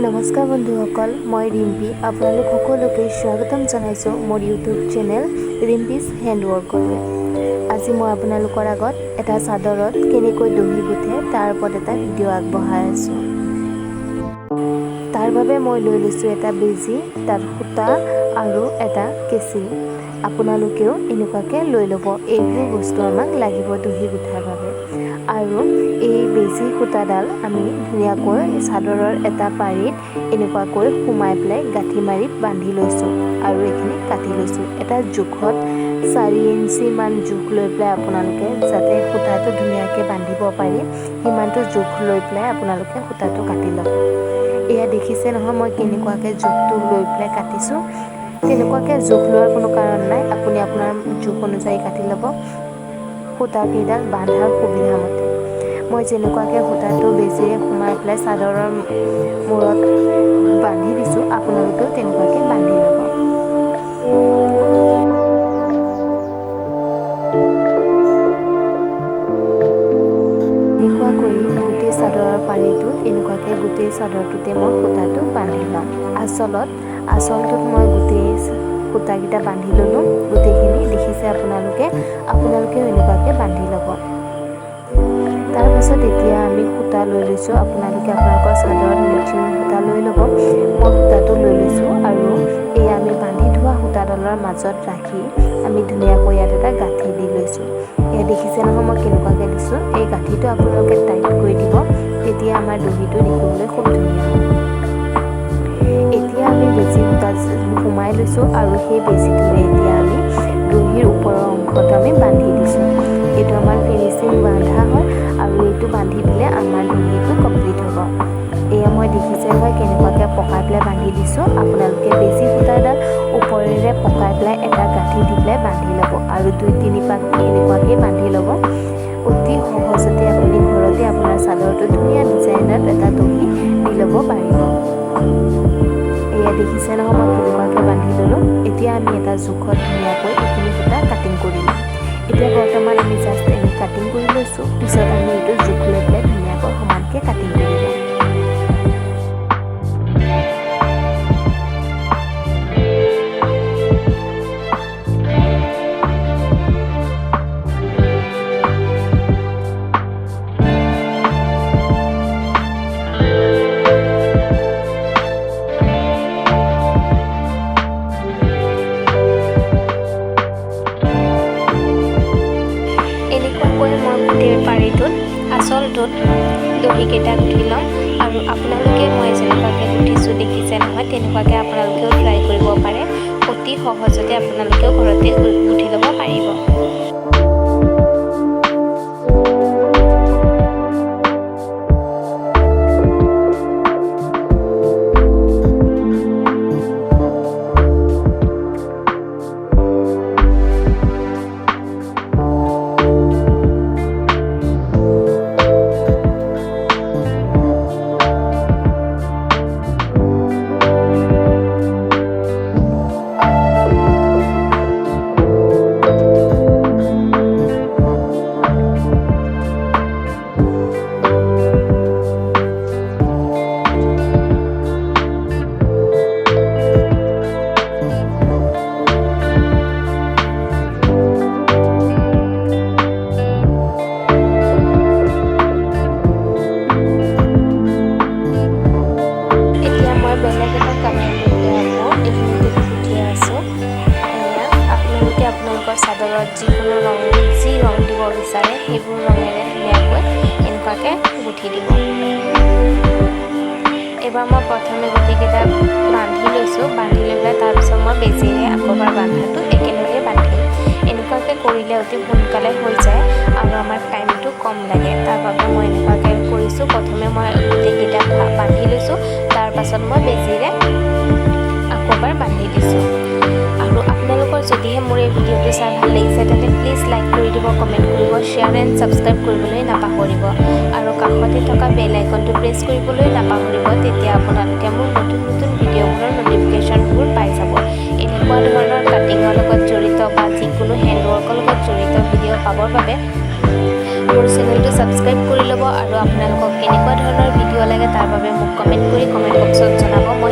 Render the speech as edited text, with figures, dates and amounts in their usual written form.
নমস্কাৰ বন্ধুসকল, মই ৰিম্পি। আপোনালোক সকলোকে স্বাগতম জনাইছোঁ মোৰ ইউটিউব চেনেল ৰিম্পিজ হেণ্ডৱৰ্কলৈ। আজি মই আপোনালোকৰ আগত এটা চাদৰত কেনেকৈ দহি গুঠে তাৰ ওপৰত এটা ভিডিঅ' আগবঢ়াই আছোঁ। তাৰ বাবে মই লৈ লৈছোঁ এটা বেজী, তাত সূতা আৰু এটা কেঁচি। আপোনালোকেও এনেকুৱাকৈ লৈ ল'ব। এইবোৰ বস্তু আমাক লাগিব দহি গুঠাৰ বাবে। আৰু এই বেজী সূতাডাল আমি ধুনীয়াকৈ চাদৰৰ এটা পাৰিত এনেকুৱাকৈ সোমাই পেলাই গাঁঠি মাৰি বান্ধি লৈছোঁ আৰু এইখিনি কাটি লৈছোঁ। এটা জোখত 4 ইঞ্চিমান জোখ লৈ পেলাই আপোনালোকে যাতে সূতাটো ধুনীয়াকৈ বান্ধিব পাৰি সিমানটো জোখ লৈ পেলাই আপোনালোকে সূতাটো কাটি ল'ব। এয়া দেখিছে নহয় মই কেনেকুৱাকৈ জোখটো লৈ পেলাই কাটিছোঁ। তেনেকুৱাকৈ জোখ লোৱাৰ কোনো কাৰণ নাই, আপুনি আপোনাৰ জোখ অনুযায়ী কাটি ল'ব সূতাকেইডাল বান্ধাৰ সুবিধা মতে। মই যেনেকুৱাকৈ সূতাটো বেজীৰে সোমাই পেলাই চাদৰৰ মূৰত বান্ধি দিছোঁ, আপোনালোকেও তেনেকুৱাকৈ বান্ধি ল'ব। এনেকুৱা কৰি গোটেই চাদৰৰ পাৰিটোত এনেকুৱাকৈ গোটেই চাদৰটোতে মই সূতাটো বান্ধি ল'ম। আঁচলটোত মই গোটেই সূতাকেইটা বান্ধি ল'লোঁ। গোটেইখিনি দেখিছে আপোনালোকেও এনেকুৱাকৈ বান্ধি ল'ব। তাৰপাছত এতিয়া আমি সূতা লৈ লৈছোঁ। আপোনালোকে আপোনালোকৰ চাদৰত মেচিং সূতা লৈ ল'ব। মই সূতাটো লৈ লৈছোঁ আৰু এই আমি বান্ধি থোৱা সূতাডালৰ মাজত ৰাখি আমি ধুনীয়াকৈ ইয়াত এটা গাঁঠি দি লৈছোঁ। এয়া দেখিছে নহয় মই কেনেকুৱাকৈ দিছোঁ। এই গাঁঠিটো আপোনালোকে টাইট কৰি দিব, তেতিয়া আমাৰ দহিটো দেখিবলৈ খুব ধুনীয়া হ'ব। এতিয়া আমি বেজী সূতা সোমাই লৈছোঁ আৰু সেই বেজীটোৰে এতিয়া আমি দহিৰ ওপৰৰ অংশটো আমি বান্ধি দিছোঁ। এইটো আমাৰ ফিনিচিং বান্ধা হয় আৰু এইটো বান্ধি দিলে আমাৰ দহিটো কমপ্লিট হ'ব। এয়া মই দেখিছে নহয় কেনেকুৱাকৈ পকাই পেলাই বান্ধি দিছোঁ। আপোনালোকে বেজী সূতাডাল ওপৰেৰে পকাই পেলাই এটা গাঁঠি দি পেলাই বান্ধি ল'ব আৰু 2-3 পাক এনেকুৱাকৈ বান্ধি ল'ব। অতি সহজতে আপুনি ঘৰতে আপোনাৰ চাদৰটো ধুনীয়া ডিজাইনত এটা দহি দি ল'ব পাৰিব। এয়া দেখিছে নহয় মই কেনেকুৱাকৈ বান্ধি ল'লোঁ। এতিয়া আমি এটা জোখত ধুনীয়াকৈ এইখিনি সূতা কাটিং কৰি ল'ম। এতিয়া বৰ্তমান আমি জাষ্ট এনে কাটিং কৰি লৈছোঁ, পিছত আমি এইটো জোখ লৈ পেলাই ধুনীয়াকৈ সমানকৈ কাটিং কৰি ল'ম। আঁচলটোত দহিকেইটা গুঠি ল'ম আৰু আপোনালোকে মই যেনেকুৱাকৈ গুঠিছোঁ দেখিছে নহয়, তেনেকুৱাকৈ আপোনালোকেও ট্ৰাই কৰিব পাৰে। অতি সহজতে আপোনালোকেও ঘৰতে গুঠি ল'ব পাৰিব। চাদৰত যিকোনো যি ৰং দিব বিচাৰে সেইবোৰ ৰঙেৰে ধুনীয়াকৈ এনেকুৱাকৈ গুঠি দিব। এইবাৰ মই প্ৰথমে গুটিকেইটা বান্ধি লৈছোঁ। বান্ধি লৈ পেলাই তাৰপিছত মই বেজীৰে আকৌবাৰ বান্ধাটো একেলগে বান্ধিম। এনেকুৱাকৈ কৰিলে অতি সোনকালে হৈ যায় আৰু আমাৰ টাইমটো কম লাগে। তাৰ বাবে মই এনেকুৱাকৈ কৰিছোঁ। প্ৰথমে মই গোটেইকেইটা বান্ধি লৈছোঁ, তাৰপাছত মই বেজীৰে আকৌবাৰ বান্ধি দিছোঁ। আৰু আপোনালোকৰ যদিহে মোৰ এই ভিডিঅ'টো চাই ভাল লাগিছে তেন্তে প্লিজ লাইক কৰি দিব, কমেণ্ট কৰিব, শ্বেয়াৰ এণ্ড ছাবস্ক্ৰাইব কৰিবলৈ নাপাহৰিব আৰু কাষতে থকা বেল আইকনটো প্ৰেছ কৰিবলৈ নাপাহৰিব। তেতিয়া আপোনালোকে মোৰ নতুন ভিডিঅ'বোৰৰ ন'টিফিকেশ্যনবোৰ পাই যাব। এনেকুৱা ধৰণৰ কাটিঙৰ লগত জড়িত বা যিকোনো হেণ্ডৱৰ্কৰ লগত জড়িত ভিডিঅ' পাবৰ বাবে মোৰ চেনেলটো ছাবস্ক্ৰাইব কৰি ল'ব আৰু আপোনালোকক কেনেকুৱা ধৰণৰ ভিডিঅ' লাগে তাৰ বাবে মোক কমেণ্ট কৰি কমেণ্ট বক্সত জনাব। মই